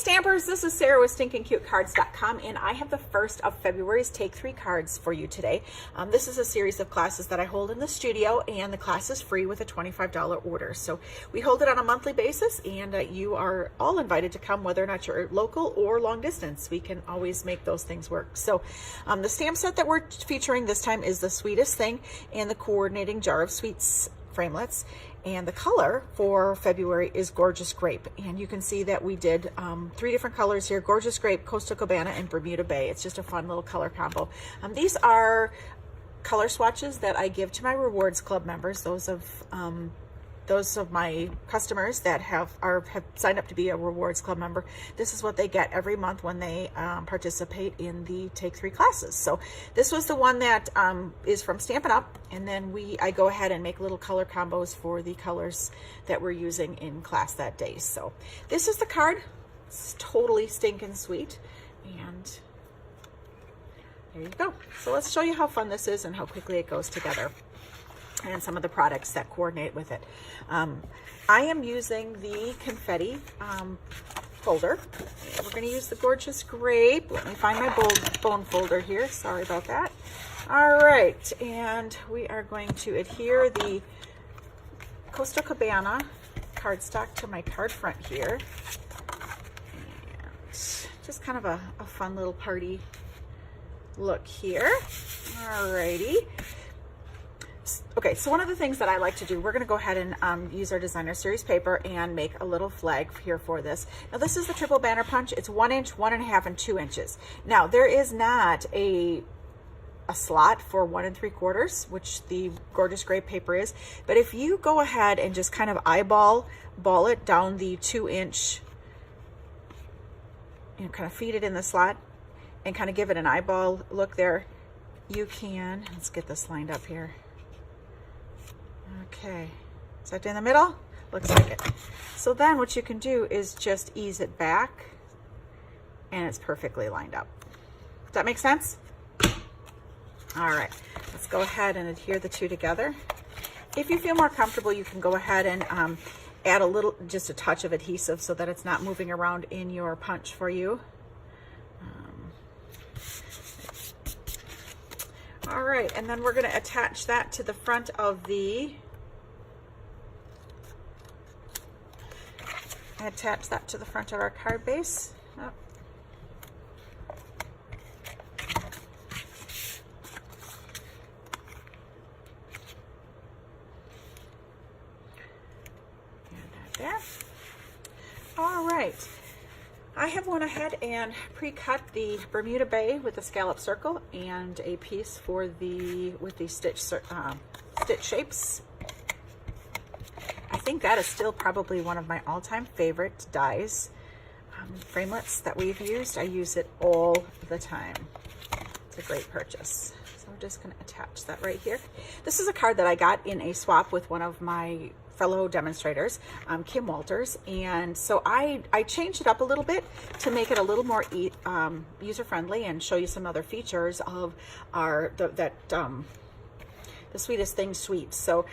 Stampers, this is Sarah with Stinkincutecards.com, and I have the first of February's Take 3 cards for you today. This is a series of classes that I hold in the studio, and the class is free with a $25 order. So we hold it on a monthly basis, and you are all invited to come, whether or not you're local or long distance. We can always make those things work. So the stamp set that we're featuring this time is the Sweetest Thing and the coordinating jar of sweets framelits. And the color for February is Gorgeous Grape. And you can see that we did 3 different colors here: Gorgeous Grape, Coastal Cabana, and Bermuda Bay. It's just a fun little color combo. These are color swatches that I give to my Rewards Club members, those of my customers that have signed up to be a Rewards Club member. This is what they get every month when they participate in the Take 3 classes. So this was the one that is from Stampin' Up, and then I go ahead and make little color combos for the colors that we're using in class that day. So this is the card. It's totally stinking sweet, and there you go. So let's show you how fun this is and how quickly it goes together, and some of the products that coordinate with it. I am using the confetti folder. We're going to use the Gorgeous Grape. Let me find my bone folder here. Sorry about that. All right, and we are going to adhere the Coastal Cabana cardstock to my card front here. And just kind of a fun little party look here. All righty. Okay, so one of the things that I like to do, we're going to go ahead and use our designer series paper and make a little flag here for this. Now this is the triple banner punch. It's 1 inch, 1.5, and 2 inches. Now there is not a slot for 1 3/4, which the Gorgeous Grape paper is. But if you go ahead and just kind of eyeball it down the 2 inch, kind of feed it in the slot and kind of give it an eyeball look there, you can, let's get this lined up here. Okay, is that in the middle? Looks like it. So then what you can do is just ease it back, and it's perfectly lined up. Does that make sense? All right, let's go ahead and adhere the two together. If you feel more comfortable, you can go ahead and add just a touch of adhesive so that it's not moving around in your punch for you. All right, and then we're going to attach that to the front of our card base. Oh. And that there. All right. I have went ahead and pre-cut the Bermuda Bay with a scallop circle and a piece for with the stitch shapes. I think that is still probably one of my all-time favorite dies, framelits that we've used. I use it all the time. It's a great purchase. So I'm just going to attach that right here. This is a card that I got in a swap with one of my fellow demonstrators, Kim Walters, and so I changed it up a little bit to make it a little more user-friendly and show you some other features of the Sweetest Thing Sweet. So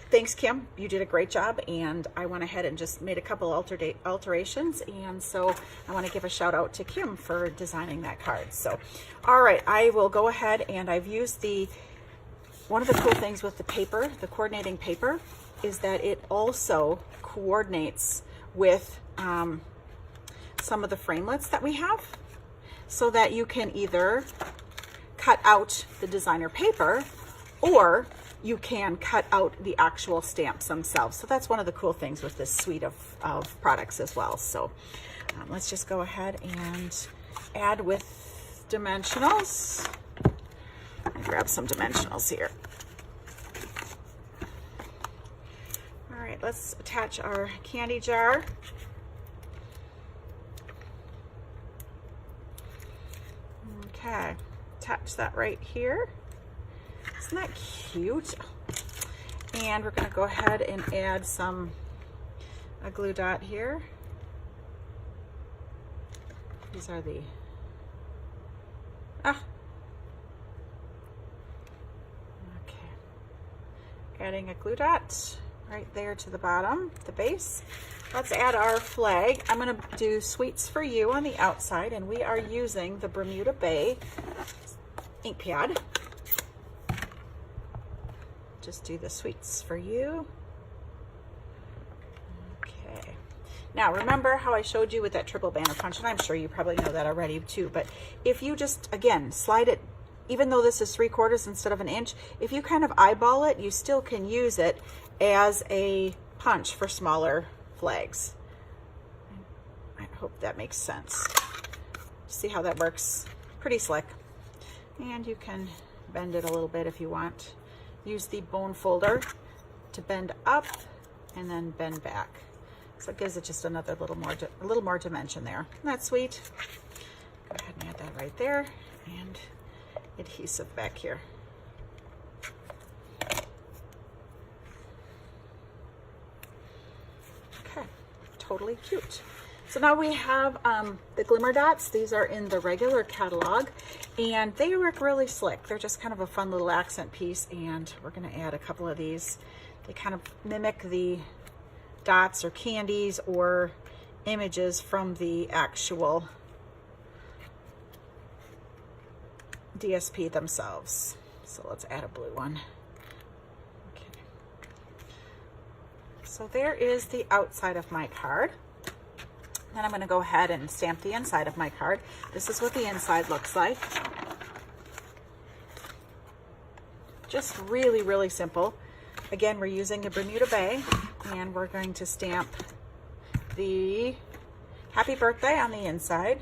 thanks, Kim, you did a great job, and I went ahead and just made a couple alterations, and so I want to give a shout out to Kim for designing that card. So all right, I will go ahead, and I've used one of the cool things with the paper, the coordinating paper, is that it also coordinates with some of the framelits that we have, so that you can either cut out the designer paper or you can cut out the actual stamps themselves. So that's one of the cool things with this suite of products as well. So let's just go ahead and add with dimensionals. Let me grab some dimensionals here. All right, let's attach our candy jar. Okay, attach that right here. Isn't that cute? And we're going to go ahead and add a glue dot here. These are the okay. Adding a glue dot right there to the bottom, the base. Let's add our flag. I'm going to do Sweets for You on the outside, and we are using the Bermuda Bay ink pad. Just do the Sweets for You. Okay. Now remember how I showed you with that triple banner punch, and I'm sure you probably know that already too, but if you just, again, slide it, even though this is 3/4 instead of an inch, if you kind of eyeball it, you still can use it as a punch for smaller flags. I hope that makes sense. See how that works? Pretty slick. And you can bend it a little bit if you want. Use the bone folder to bend up and then bend back. So it gives it just another a little more dimension there. Isn't that sweet? Go ahead and add that right there, and adhesive back here. Okay, totally cute. So now we have the glimmer dots. These are in the regular catalog, and they work really slick. They're just kind of a fun little accent piece, and we're going to add a couple of these. They kind of mimic the dots or candies or images from the actual DSP themselves. So let's add a blue one. Okay. So there is the outside of my card. Then I'm going to go ahead and stamp the inside of my card. This is what the inside looks like. Just really, really simple. Again, we're using a Bermuda Bay, and we're going to stamp the happy birthday on the inside.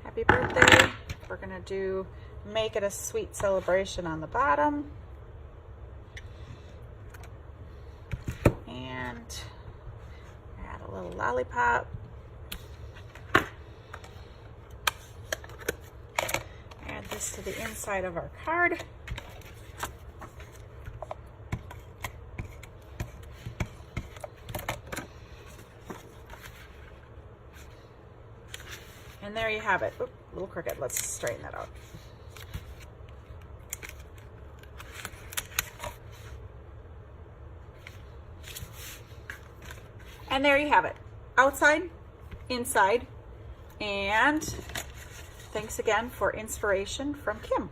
Happy birthday. We're going to do make it a sweet celebration on the bottom. And add a little lollipop. Add this to the inside of our card. And there you have it. Oop, a little crooked. Let's straighten that out. And there you have it. Outside, inside, and thanks again for inspiration from Kim.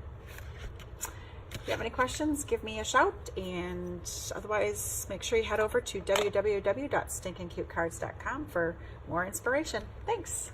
If you have any questions, give me a shout, and otherwise make sure you head over to www.stinkincutecards.com for more inspiration. Thanks.